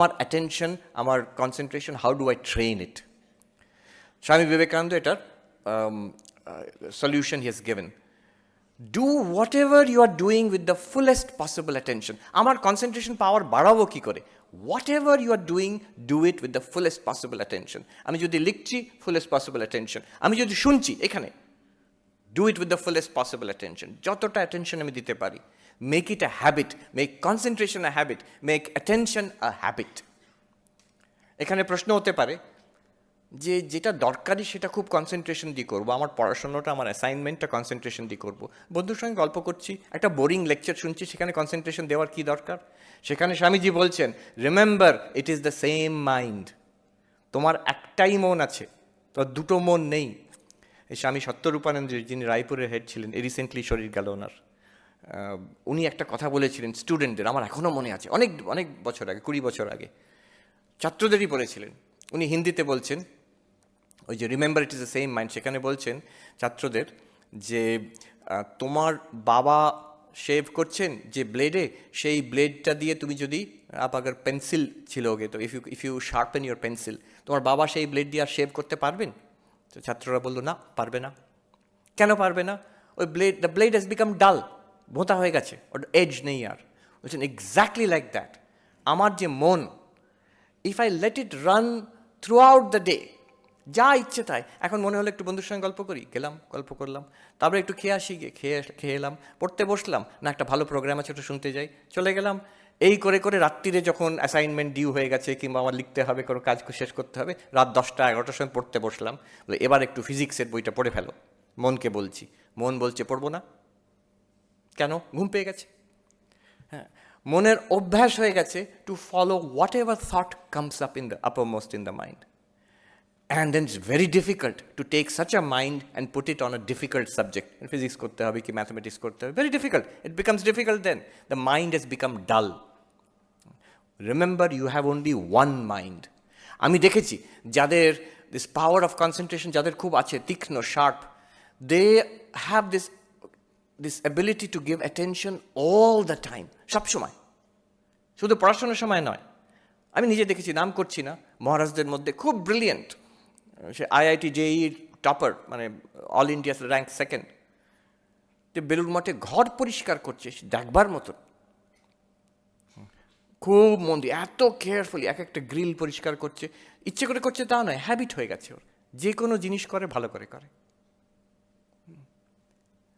আমার অ্যাটেনশন, আমার concentration, how do I train it? Swami Vivekananda এটার solution he has given. Do whatever you are doing with the fullest possible attention. আমার concentration power বাড়াবো কী করে? Whatever you are doing, do it with the fullest possible attention. আমি যদি লিখছি, fullest possible attention. আমি যদি শুনছি এখানে, do it with the fullest possible attention. যতটা অ্যাটেনশন আমি দিতে পারি। Make it a habit, make concentration a habit, make attention a habit. এখানে প্রশ্ন হতে পারে যে যেটা দরকারি সেটা খুব কনসেন্ট্রেশন দিয়ে করবো, আমার পড়াশোনাটা, আমার অ্যাসাইনমেন্টটা কনসেন্ট্রেশন দিয়ে করবো, বন্ধুর সঙ্গে গল্প করছি, একটা বোরিং লেকচার শুনছি, সেখানে কনসেন্ট্রেশন দেওয়ার কী দরকার? সেখানে স্বামীজি বলছেন, remember it is the same mind. তোমার একটাই মন আছে, তোর দুটো মন নেই। এই স্বামী সত্যরূপানন্দ, যিনি রায়পুরের হেড ছিলেন, রিসেন্টলি শরীর গেল ওনার, উনি একটা কথা বলেছিলেন স্টুডেন্টদের, আমার এখনও মনে আছে, অনেক অনেক বছর আগে, 20 বছর আগে, ছাত্রদেরই বলেছিলেন। উনি হিন্দিতে বলছেন, ওই যে remember it is the same mind, সেখানে বলছেন ছাত্রদের যে তোমার বাবা শেভ করছেন যে ব্লেডে, সেই ব্লেডটা দিয়ে তুমি যদি আবার পেন্সিল ছিল ওকে, তো if you sharpen your pencil, তোমার বাবা সেই ব্লেড দিয়ে আর শেভ করতে পারবেন? তো ছাত্ররা বললো না, পারবে না। কেন পারবে না? ওই দ্য ব্লেড হ্যাজ বিকাম ডাল, ভোঁতা হয়ে গেছে, ওর এজ নেই আর। বলছেন এক্স্যাক্টলি লাইক দ্যাট, আমার যে মন, if I let it run through out the day, যা ইচ্ছে তাই, এখন মনে হলো একটু বন্ধুর সঙ্গে গল্প করি, গেলাম গল্প করলাম, তারপরে একটু খেয়ে আসি, গিয়ে খেয়ে এলাম, পড়তে বসলাম, না একটা ভালো প্রোগ্রাম আছে একটু শুনতে যাই, চলে গেলাম। এই করে করে রাত্রিরে যখন অ্যাসাইনমেন্ট ডিউ হয়ে গেছে, কিংবা আমার লিখতে হবে, কোনো কাজ শেষ করতে হবে, রাত 10টা 11টার সময় পড়তে বসলাম, এবার একটু ফিজিক্সের বইটা পড়ে ফেলো। মনকে বলছি, মন বলছে পড়বো না। কেন? ঘুম পেয়ে গেছে। হ্যাঁ, মনের অভ্যাস হয়ে গেছে to follow what ever thought comes up in the uppermost in the mind. And then it's very difficult to take such a mind and put it on a difficult subject. In physics korte hobe ki mathematics korte hobe, very difficult. It becomes difficult then. The mind has become dull. Remember, you have only one mind. আমি দেখেছি যাদের this power of concentration যাদের খুব আছে, তীক্ষ্ণ, sharp, they have this ability to give attention all the time, সব সময়, শুধু পড়াশোনার সময় নয়। আমি নিজে দেখেছি, নাম করছি না, মহারাজদের মধ্যে খুব ব্রিলিয়েন্ট, সে IIT JEE টপার, মানে অল ইন্ডিয়া র্যাঙ্ক সেকেন্ড, যে বেলুড় মঠে ঘর পরিষ্কার করছে দেখবার মতন, খুব মন দিয়ে, এত কেয়ারফুলি এক একটা গ্রিল পরিষ্কার করছে, ইচ্ছে করে করছে তা নয়, হ্যাবিট হয়ে গেছে ওর, যে কোনো জিনিস করে ভালো করে করে।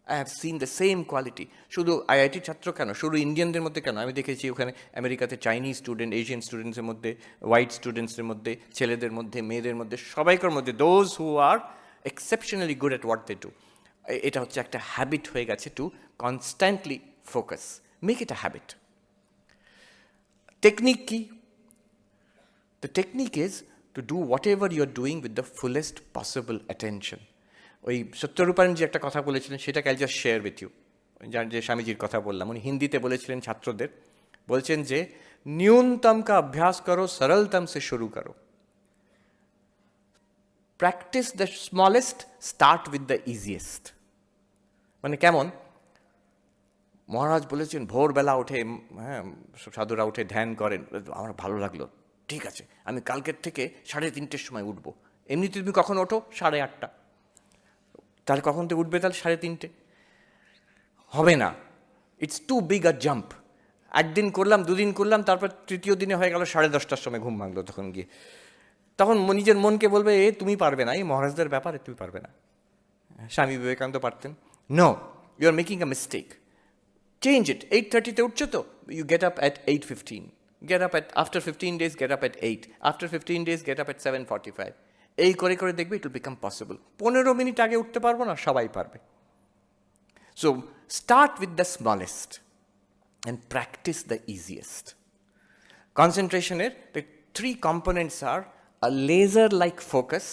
I have seen the same quality. শুধু IIT ছাত্র কেন, শুধু ইন্ডিয়ানদের মধ্যে কেন, আমি দেখেছি ওখানে আমেরিকাতে চাইনিজ স্টুডেন্ট, এশিয়ান স্টুডেন্টসের মধ্যে, হোয়াইট স্টুডেন্টসের মধ্যে, ছেলেদের মধ্যে, মেয়েদের মধ্যে, সবাইকার মধ্যে, those who are exceptionally good at what they do. এটা হচ্ছে একটা হ্যাবিট হয়ে গেছে to constantly focus, make it a habit. Technique কি? The technique is to do whatever you are doing with the fullest possible attention. ওই সত্যরূপানন্দ যে একটা কথা বলেছিলেন, সেটাকে I just share with you. যার যে স্বামীজির কথা বললাম, উনি হিন্দিতে বলেছিলেন ছাত্রদের, বলছেন যে न्यूनतम का अभ्यास करो, सरलतम से शुरू करो, practice the smallest, start with the easiest. মানে কেমন? মহারাজ বলেছেন ভোরবেলা উঠে, হ্যাঁ, সাধুরা উঠে ধ্যান করেন, আমার ভালো লাগলো, ঠিক আছে, আমি কালকের থেকে 3:30টার সময় উঠবো। এমনিতে তুমি কখন ওঠো? 8:30। তাহলে কখন থেকে উঠবে? তাহলে 3:30। হবে না, it's too big a jump. একদিন করলাম, দুদিন করলাম, তারপর তৃতীয় দিনে হয়ে গেল 10:30টার সময় ঘুম ভাঙলো, তখন গিয়ে তখন নিজের মনকে বলবে এ তুমি পারবে না, এই মহারাজদের ব্যাপারে তুমি পারবে না। স্বামী বিবেকানন্দ পারতেন। No, you are making a mistake, change it. 8:30তে উঠছো তো, you get up at 8:15, get up at, after 15 days get up at 8, after 15 days get up at 7:45। এই করে করে দেখবে it will become possible. 15 minute আগে উঠতে পারবো না, সবাই পারবে। So start with the smallest and practice the easiest. Concentration-এর the 3 components are a laser-like focus,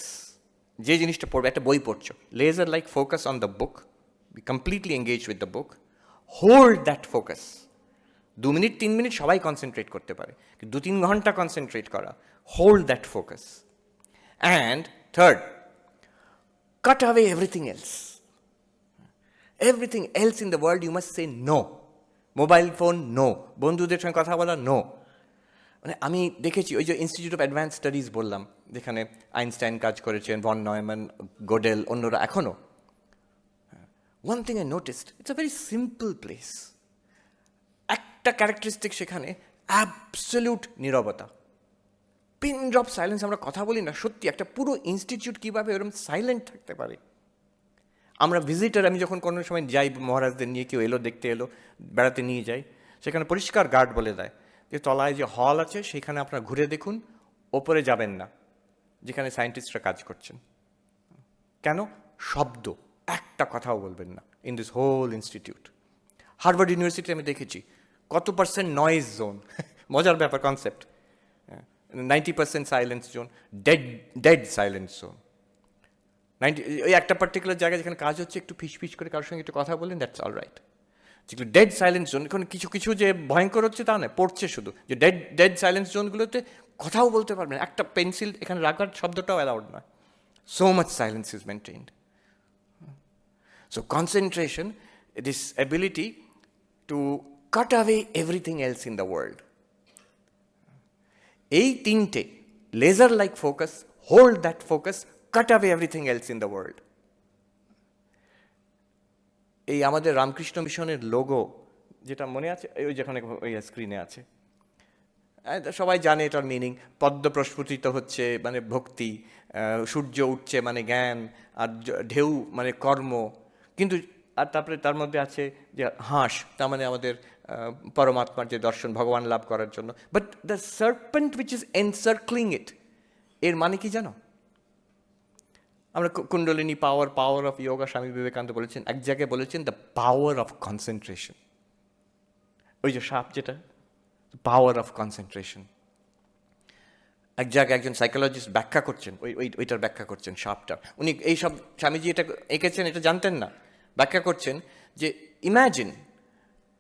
যে জিনিসটা পড়বে, একটা বই পড়ছো, laser-like focus on the book, be completely engaged with the book, hold that focus. 2 minute 3 minute সবাই concentrate করতে পারে, 2-3 ঘন্টা কনসেন্ট্রেট করা, hold that focus. And third, cut away everything else. Everything else in the world you must say no. Mobile phone no, বন্ধুদের সঙ্গে কথা বলা no, মানে আমি দেখেছি ওই যে ইনস্টিটিউট অফ অ্যাডভান্স স্টাডিজ বললাম, যেখানে আইনস্টাইন কাজ করেছেন, ভন নয়ম্যান, গোডেল, অন্যরা এখনও। One thing I noticed, it's a very simple place. একটা ক্যারেক্টারিস্টিক সেখানে, অ্যাবসলিউট নীরবতা, পিন ড্রপ সাইলেন্স। আমরা কথা বলি না, সত্যি একটা পুরো ইনস্টিটিউট কীভাবে এরকম সাইলেন্ট থাকতে পারে। আমরা ভিজিটার, আমি যখন কোনো সময় যাই মহারাজদের নিয়ে, কেউ এলো দেখতে এলো, বেড়াতে নিয়ে যাই, সেখানে পরিষ্কার গার্ড বলে দেয় যে তলায় যে হল আছে সেখানে আপনারা ঘুরে দেখুন, ওপরে যাবেন না যেখানে সায়েন্টিস্টরা কাজ করছেন। কেন? শব্দ, একটা কথাও বলবেন না in this whole institute. Harvard university আমি দেখেছি কত পার্সেন্ট নয়েজ জোন, মজার ব্যাপার concept. 90% silence zone, dead silence zone. ওই একটা পার্টিকুলার জায়গায় যেখানে কাজ হচ্ছে, একটু ফিস করে কারোর সঙ্গে একটু কথা বললেন, দ্যাটস অল রাইট। যেগুলো ডেড সাইলেন্স জোন, এখন কিছু কিছু যে ভয়ঙ্কর হচ্ছে তা নয়, পড়ছে শুধু, যে ডেড সাইলেন্স জোনগুলোতে কথাও বলতে পারবেন, একটা পেন্সিল এখানে রাখার শব্দটাও অ্যালাউড নয়। So much silence is maintained. So concentration, this ability to cut away everything else in the world. এই তিনটে, laser like focus, hold that focus, cut away everything else in the world. এই আমাদের রামকৃষ্ণ মিশনের logo, যেটা মনে আছে, ওই যেখানে ওই স্ক্রিনে আছে, সবাই জানে এটার মিনিং। পদ্ম প্রস্ফুটিত হচ্ছে মানে ভক্তি, সূর্য উঠছে মানে জ্ঞান, আর ঢেউ মানে কর্ম। কিন্তু আর তারপরে তার মধ্যে আছে যে হাঁস, তার মানে আমাদের পরমাত্মার যে দর্শন, ভগবান লাভ করার জন্য। But the serpent which is encircling it, এর মানে কি জানো? আমরা কুণ্ডলিনী পাওয়ার অফ যোগা, স্বামী বিবেকানন্দ বলেছেন, এক জায়গায় বলেছেন দ্য পাওয়ার অফ কনসেন্ট্রেশন। ওই যে সাপ, যেটা পাওয়ার অফ কনসেন্ট্রেশন। এক জায়গায় একজন সাইকোলজিস্ট ব্যাখ্যা করছেন, ওইটার ব্যাখ্যা করছেন সাপটা। উনি এইসব, স্বামীজি এটা এঁকেছেন, এটা জানতেন না। ব্যাখ্যা করছেন যে imagine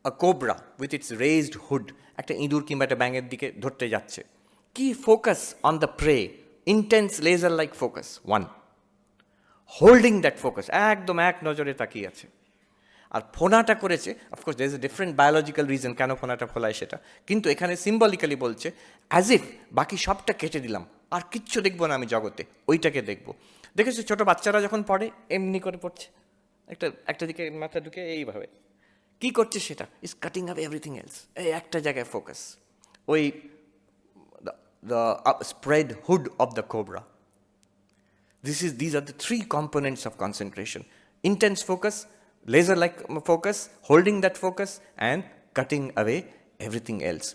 a cobra with its raised hood, একটা ইঁদুর কিংবা একটা ব্যাঙের দিকে ধরতে যাচ্ছে। কি focus on the prey, intense laser like focus, one. Holding that focus, একদম এক নজরে তাকিয়ে আছে। আর ফোনাটা করেছে, of course there is a different biological reason কেন ফোনাটা ফোলায় সেটা, কিন্তু এখানে সিম্বলিক্যালি বলছে অ্যাজ ইফ বাকি সবটা কেটে দিলাম, আর কিচ্ছু দেখবো না আমি জগতে, ওইটাকে দেখবো। দেখেছো ছোটো বাচ্চারা যখন পড়ে এমনি করে পড়ছে, একটা দিকে মাথা ঢুকে এইভাবে, কি করছে সেটা, is cutting up everything else. এই একটা জায়গায় ফোকাস, ওই the spread hood of the cobra. These are the three components of concentration: intense focus, laser-like focus, holding that focus, and cutting away everything else.